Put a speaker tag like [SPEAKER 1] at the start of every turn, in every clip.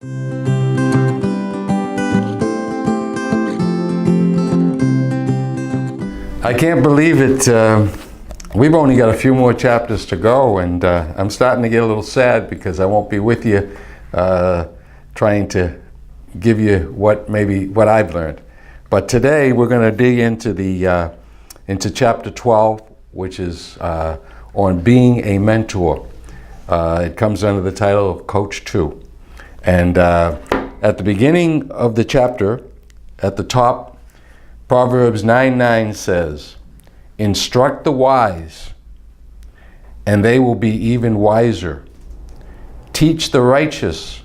[SPEAKER 1] I can't believe it. We've only got a few more chapters to go, and I'm starting to get a little sad because I won't be with you trying to give you what I've learned. But today we're going to dig into chapter 12, which is on being a mentor. It comes under the title of Coach 2. And at the beginning of the chapter, at the top, Proverbs 9:9 says, "Instruct the wise, and they will be even wiser. Teach the righteous,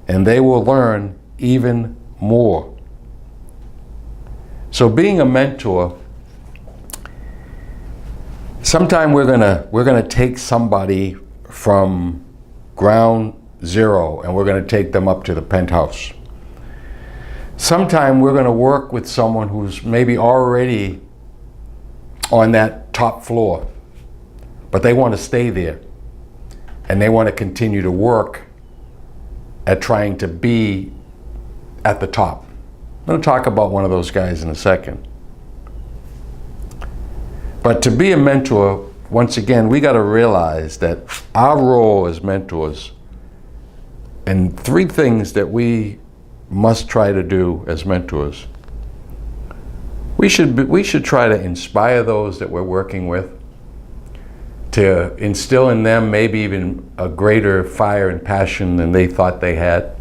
[SPEAKER 1] and they will learn even more." So being a mentor, sometime we're gonna take somebody from ground zero and we're gonna take them up to the penthouse. Sometime we're going to work with someone who's maybe already on that top floor, but they want to stay there and they want to continue to work at trying to be at the top. I'm going to talk about one of those guys in a second. But to be a mentor, once again, we got to realize that our role as mentors, and three things that we must try to do as mentors. We should try to inspire those that we're working with, to instill in them maybe even a greater fire and passion than they thought they had,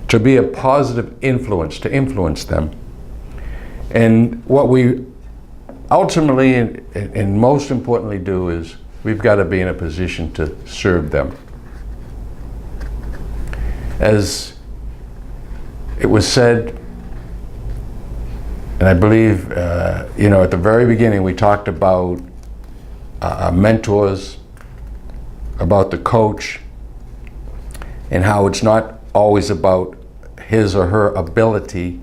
[SPEAKER 1] to be a positive influence, to influence them. And what we ultimately and most importantly do is we've got to be in a position to serve them. As it was said, and I believe, at the very beginning we talked about mentors, about the coach, and how it's not always about his or her ability,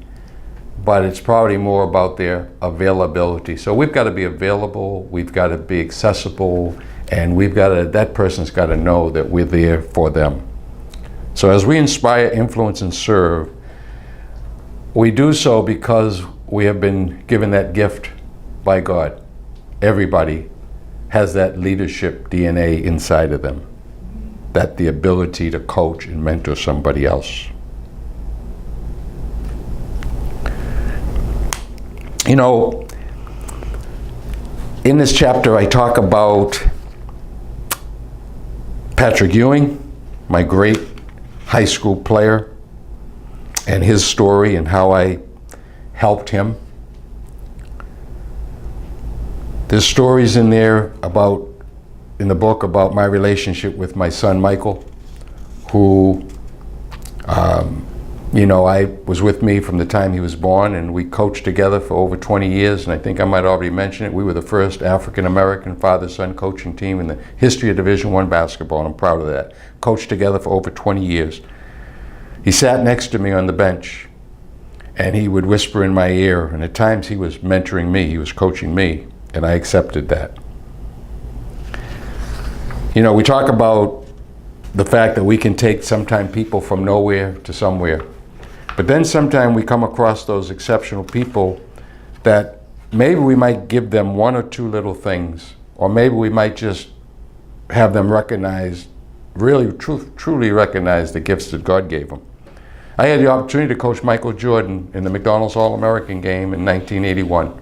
[SPEAKER 1] but it's probably more about their availability. So we've got to be available, we've got to be accessible, and that person's got to know that we're there for them. So as we inspire, influence, and serve, we do so because we have been given that gift by God. Everybody has that leadership DNA inside of them, that the ability to coach and mentor somebody else. In this chapter I talk about Patrick Ewing, my great high school player, and his story and how I helped him. There's stories in there in the book about my relationship with my son Michael, who, I was with me from the time he was born, and we coached together for over 20 years, and I think I might already mention it. We were the first African-American father-son coaching team in the history of Division I basketball, and I'm proud of that. Coached together for over 20 years. He sat next to me on the bench, and he would whisper in my ear, and at times he was mentoring me, he was coaching me, and I accepted that. We talk about the fact that we can take sometime people from nowhere to somewhere, but then sometime we come across those exceptional people that maybe we might give them one or two little things, or maybe we might just have them recognize, really truly recognize the gifts that God gave them. I had the opportunity to coach Michael Jordan in the McDonald's All-American game in 1981.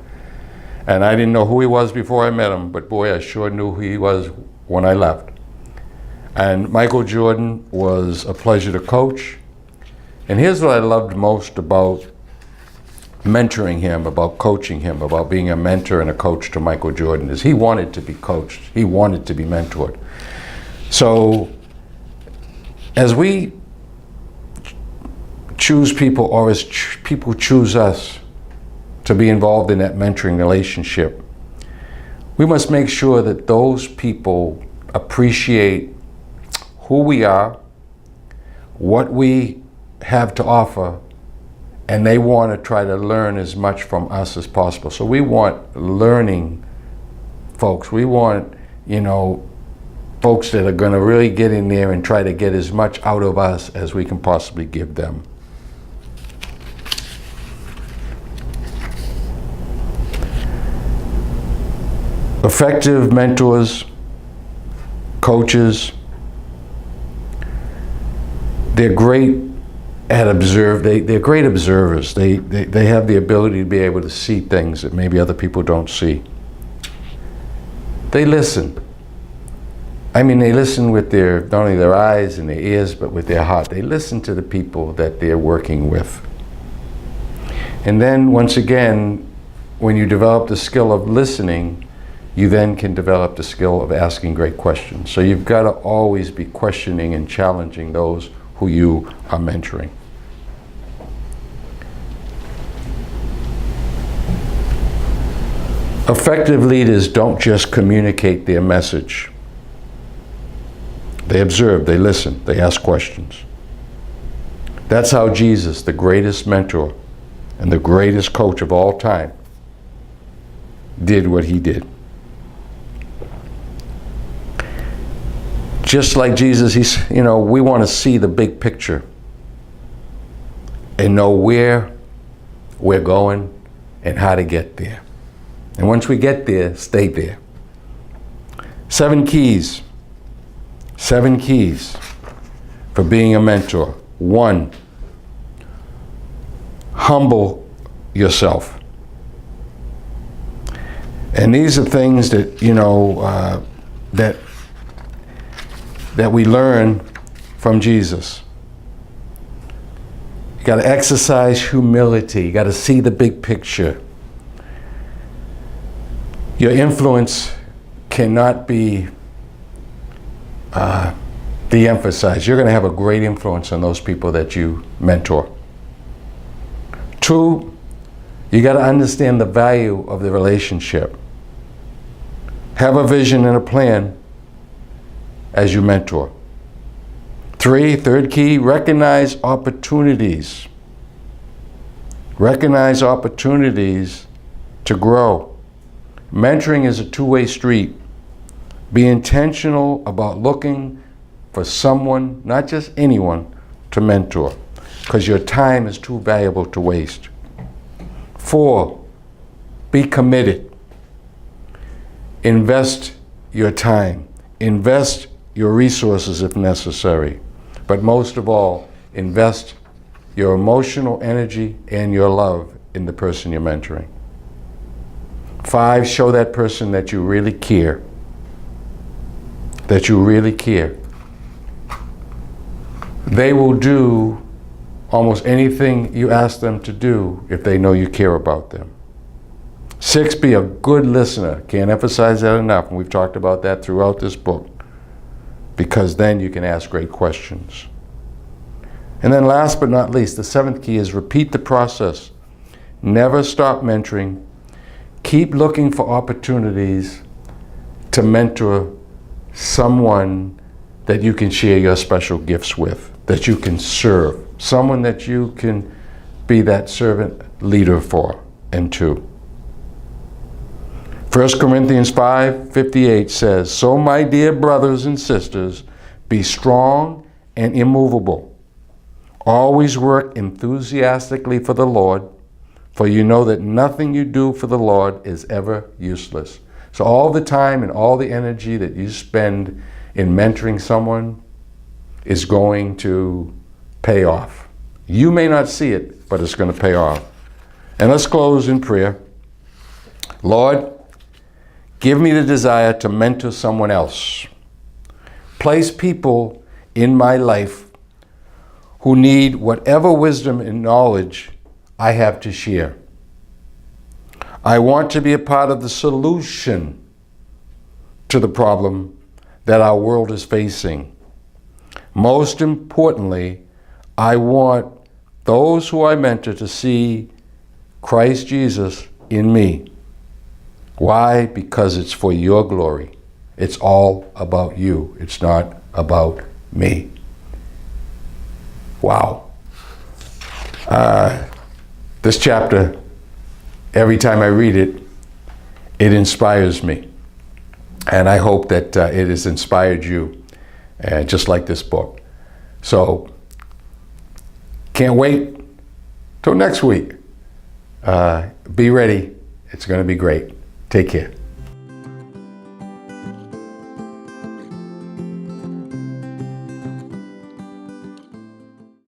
[SPEAKER 1] And I didn't know who he was before I met him, but boy, I sure knew who he was when I left. And Michael Jordan was a pleasure to coach. And here's what I loved most about mentoring him, about coaching him, about being a mentor and a coach to Michael Jordan, is he wanted to be coached. He wanted to be mentored. So as we choose people, or as people choose us to be involved in that mentoring relationship, we must make sure that those people appreciate who we are, what we have to offer, and they want to try to learn as much from us as possible. So we want learning folks. We want, folks that are going to really get in there and try to get as much out of us as we can possibly give them. Effective mentors, coaches, they're great at they're great observers. They have the ability to be able to see things that maybe other people don't see. They listen. I mean, they listen with not only their eyes and their ears, but with their heart. They listen to the people that they're working with. And then, once again, when you develop the skill of listening, you then can develop the skill of asking great questions. So you've got to always be questioning and challenging those who you are mentoring. Effective leaders don't just communicate their message. They observe, they listen, they ask questions. That's how Jesus, the greatest mentor and the greatest coach of all time, did what he did. Just like Jesus, we want to see the big picture and know where we're going and how to get there. And once we get there, stay there. 7 keys. 7 keys for being a mentor. 1, humble yourself. And these are things that, that we learn from Jesus. You got to exercise humility. You got to see the big picture. Your influence cannot be de-emphasized. You're going to have a great influence on those people that you mentor. 2, you got to understand the value of the relationship. Have a vision and a plan as you mentor. 3, third key, recognize opportunities. Recognize opportunities to grow. Mentoring is a two-way street. Be intentional about looking for someone, not just anyone, to mentor, because your time is too valuable to waste. 4, be committed. Invest your time. Invest your resources if necessary. But most of all, invest your emotional energy and your love in the person you're mentoring. 5, show that person that you really care. That you really care. They will do almost anything you ask them to do if they know you care about them. 6, be a good listener. Can't emphasize that enough, and we've talked about that throughout this book, because then you can ask great questions. And then last but not least, the 7th key is repeat the process. Never stop mentoring. Keep looking for opportunities to mentor someone that you can share your special gifts with, that you can serve, someone that you can be that servant leader for and to. 1 Corinthians 5:58 says, "So my dear brothers and sisters, be strong and immovable. Always work enthusiastically for the Lord, for you know that nothing you do for the Lord is ever useless." So all the time and all the energy that you spend in mentoring someone is going to pay off. You may not see it, but it's going to pay off. And let's close in prayer. Lord, give me the desire to mentor someone else. Place people in my life who need whatever wisdom and knowledge I have to share. I want to be a part of the solution to the problem that our world is facing. Most importantly, I want those who I mentor to see Christ Jesus in me. Why? Because it's for your glory. It's all about you. It's not about me. Wow. This chapter, every time I read it, it inspires me. And I hope that it has inspired you, just like this book. So, can't wait till next week. Be ready. It's going to be great. Take care.